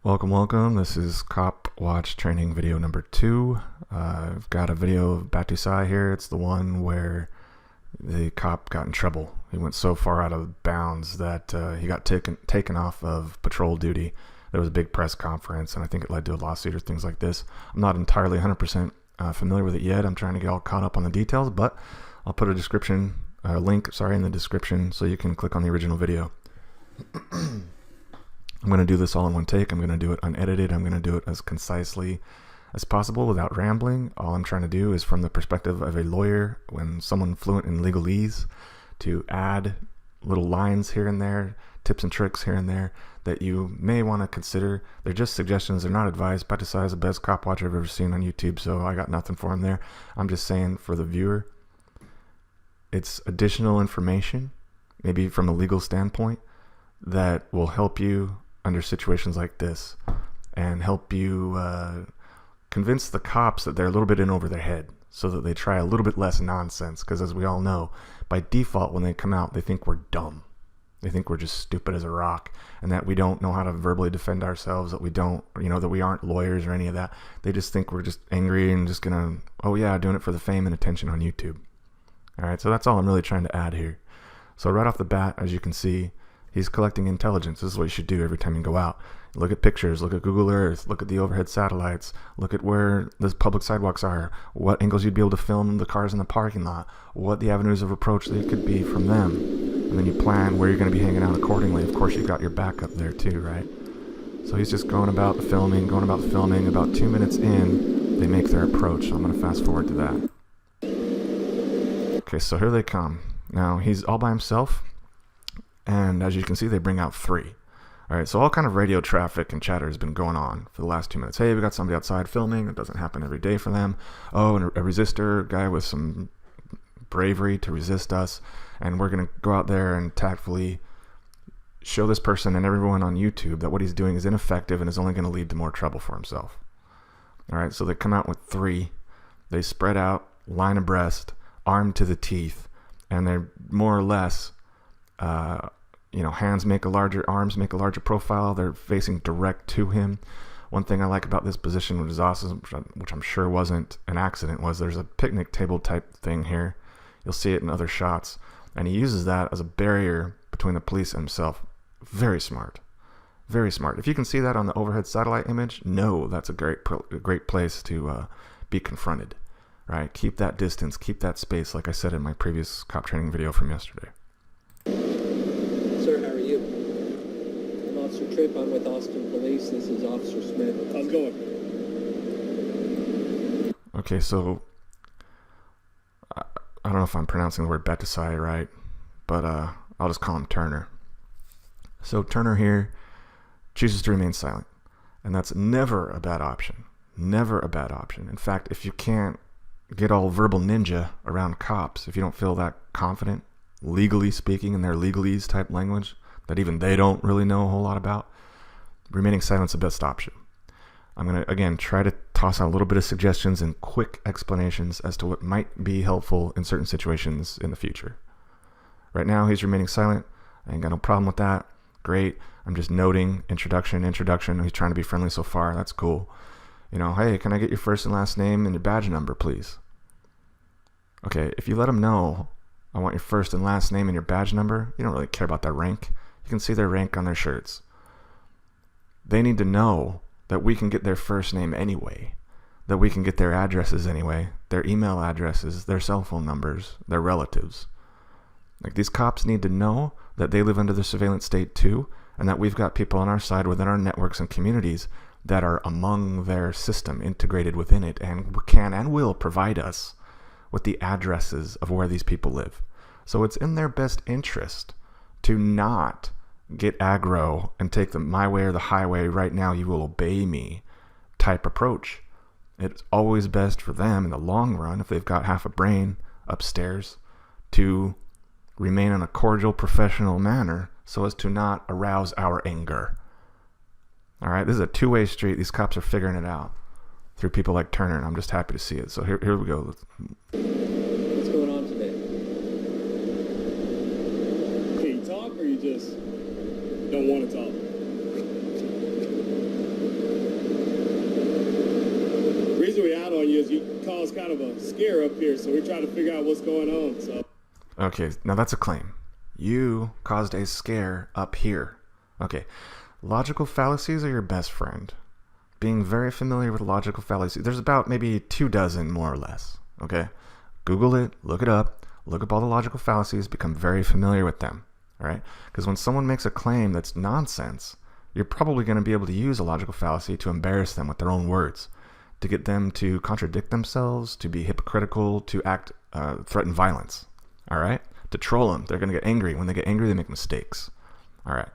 Welcome. This is Cop Watch Training video number 2. I've got a video of Battousai here. It's the one where the cop got in trouble. He went so far out of bounds that he got taken off of patrol duty. There was a big press conference, and I think it led to a lawsuit or things like this. I'm not entirely 100% familiar with it yet. I'm trying to get all caught up on the details, but I'll put a link in the description so you can click on the original video. I'm going to do this all in one take. I'm going to do it unedited. I'm going to do it as concisely as possible without rambling. All I'm trying to do is from the perspective of a lawyer, when someone fluent in legalese, to add little lines here and there, tips and tricks here and there that you may want to consider. They're just suggestions. They're not advice. Battousai is the best cop watch I've ever seen on YouTube, so I got nothing for him there. I'm just saying for the viewer, it's additional information, maybe from a legal standpoint, that will help you under situations like this and help you convince the cops that they're a little bit in over their head so that they try a little bit less nonsense, because as we all know, by default when they come out they think we're dumb. They think we're just stupid as a rock and that we don't know how to verbally defend ourselves, that we don't, that we aren't lawyers or any of that. They just think we're just angry and just gonna, doing it for the fame and attention on YouTube. Alright, so that's all I'm really trying to add here. So right off the bat, as you can see, he's collecting intelligence. This is what you should do every time you go out. Look at pictures, look at Google Earth, look at the overhead satellites, look at where the public sidewalks are, what angles you'd be able to film the cars in the parking lot, what the avenues of approach they could be from them. And then you plan where you're going to be hanging out accordingly. Of course, you've got your backup there too, right? So he's just going about the filming. About 2 minutes in, they make their approach. So I'm going to fast forward to that. Okay, so here they come. Now, he's all by himself. And as you can see, they bring out 3. All right, so all kind of radio traffic and chatter has been going on for the last 2 minutes. Hey, we got somebody outside filming. It doesn't happen every day for them. Oh, and a resistor guy with some bravery to resist us. And we're going to go out there and tactfully show this person and everyone on YouTube that what he's doing is ineffective and is only going to lead to more trouble for himself. All right, so they come out with 3. They spread out, line abreast, armed to the teeth, and they're more or less... hands make a larger, arms make a larger profile. They're facing direct to him. One thing I like about this position, which is awesome, which I'm sure wasn't an accident, was there's a picnic table type thing here. You'll see it in other shots. And he uses that as a barrier between the police and himself. Very smart. Very smart. If you can see that on the overhead satellite image, no, that's a great place to be confronted. Right? Keep that distance, keep that space, like I said in my previous cop training video from yesterday. Sir, how are you? I'm Officer Tripp. I'm with Austin Police. This is Officer Smith. How's it going? Okay, so I don't know if I'm pronouncing the word Battousai right, but I'll just call him Turner. So Turner here chooses to remain silent, and that's never a bad option. Never a bad option. In fact, if you can't get all verbal ninja around cops, if you don't feel that confident, legally speaking in their legalese type language that even they don't really know a whole lot about, remaining silent's the best option. I'm going to, again, try to toss out a little bit of suggestions and quick explanations as to what might be helpful in certain situations in the future. Right now, he's remaining silent. I ain't got no problem with that. Great. I'm just noting introduction. He's trying to be friendly so far. That's cool. Hey, can I get your first and last name and your badge number, please? Okay, if you let him know, I want your first and last name and your badge number, you don't really care about their rank. You can see their rank on their shirts. They need to know that we can get their first name anyway, that we can get their addresses anyway, their email addresses, their cell phone numbers, their relatives. Like, these cops need to know that they live under the surveillance state too, and that we've got people on our side within our networks and communities that are among their system, integrated within it, and can and will provide us with the addresses of where these people live. So it's in their best interest to not get aggro and take the my way or the highway, right now you will obey me type approach. It's always best for them in the long run, if they've got half a brain upstairs, to remain in a cordial, professional manner so as to not arouse our anger. All right, this is a two-way street. These cops are figuring it out through people like Turner, and I'm just happy to see it. So here we go. What's going on today? Can you talk, or you just don't want to talk? because you caused kind of a scare up here, so we're trying to figure out what's going on. So. Okay, now that's a claim. You caused a scare up here. Okay, logical fallacies are your best friend. Being very familiar with logical fallacies, there's about maybe 24 more or less. Okay, Google it, look up all the logical fallacies, become very familiar with them. All right, because when someone makes a claim that's nonsense, you're probably going to be able to use a logical fallacy to embarrass them with their own words, to get them to contradict themselves, to be hypocritical, to act, threaten violence. All right, to troll them. They're going to get angry. When they get angry, they make mistakes. All right.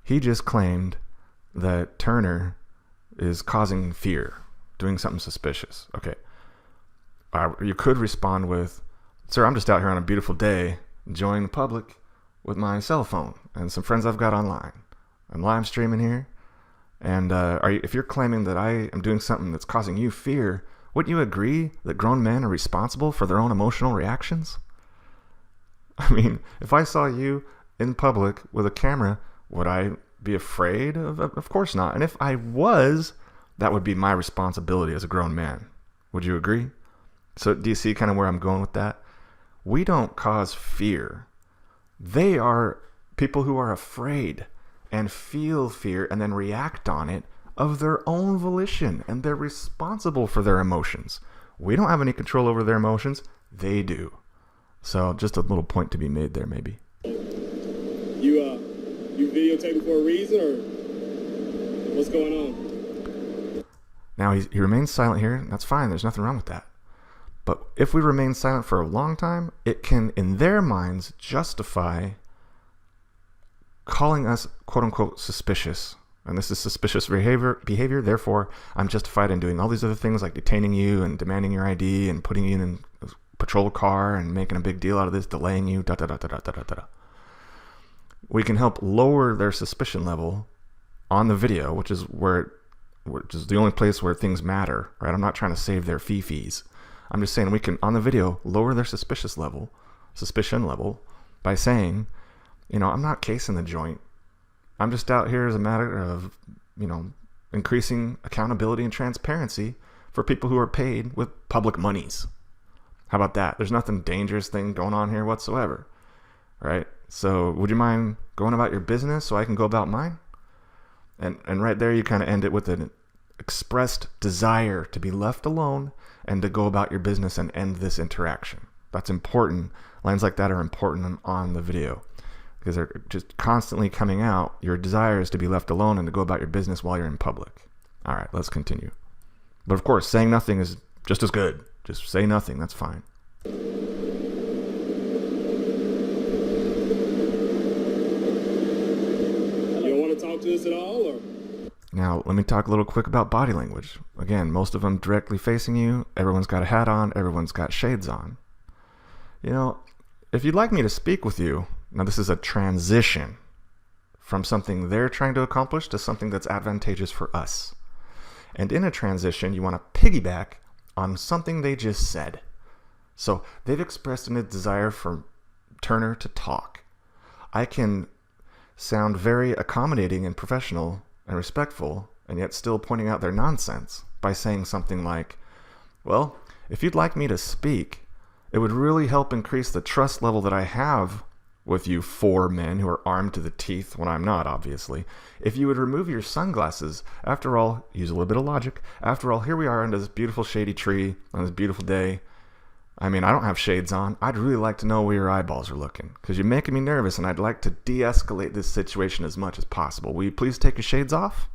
He just claimed that Turner is causing fear, doing something suspicious. Okay. You could respond with, sir, I'm just out here on a beautiful day enjoying the public with my cell phone and some friends I've got online. I'm live streaming here. And if you're claiming that I am doing something that's causing you fear, wouldn't you agree that grown men are responsible for their own emotional reactions? I mean, if I saw you in public with a camera, would I be afraid of? Of course not. And if I was, that would be my responsibility as a grown man. Would you agree? So do you see kind of where I'm going with that? We don't cause fear. They are people who are afraid and feel fear and then react on it of their own volition, and they're responsible for their emotions. We don't have any control over their emotions. They do. So just a little point to be made there, maybe. You videotaping for a reason, or what's going on? Now he remains silent here. That's fine. There's nothing wrong with that. But if we remain silent for a long time, it can, in their minds, justify calling us "quote unquote" suspicious. And this is suspicious behavior. Therefore, I'm justified in doing all these other things like detaining you and demanding your ID and putting you in a patrol car and making a big deal out of this, delaying you. Da da da da da da da da. We can help lower their suspicion level on the video, which is the only place where things matter, right? I'm not trying to save their fees. I'm just saying we can, on the video, lower their suspicion level by saying, I'm not casing the joint. I'm just out here as a matter of, increasing accountability and transparency for people who are paid with public monies. How about that? There's nothing dangerous thing going on here whatsoever, right? So would you mind going about your business so I can go about mine? And right there you kind of end it with an expressed desire to be left alone and to go about your business and end this interaction. That's important. Lines like that are important on the video because they're just constantly coming out. Your desire is to be left alone and to go about your business while you're in public. All right, let's continue. But of course, saying nothing is just as good. Just say nothing. That's fine. Talk to us at all, or? Now, let me talk a little quick about body language. Again, most of them directly facing you. Everyone's got a hat on. Everyone's got shades on. If you'd like me to speak with you, now this is a transition from something they're trying to accomplish to something that's advantageous for us. And in a transition, you want to piggyback on something they just said. So they've expressed a desire for Turner to talk. I can sound very accommodating and professional and respectful, and yet still pointing out their nonsense by saying something like, well, if you'd like me to speak, it would really help increase the trust level that I have with you 4 men who are armed to the teeth when I'm not, obviously. If you would remove your sunglasses, after all, use a little bit of logic, after all, here we are under this beautiful shady tree on this beautiful day. I mean, I don't have shades on. I'd really like to know where your eyeballs are looking because you're making me nervous and I'd like to de-escalate this situation as much as possible. Will you please take your shades off?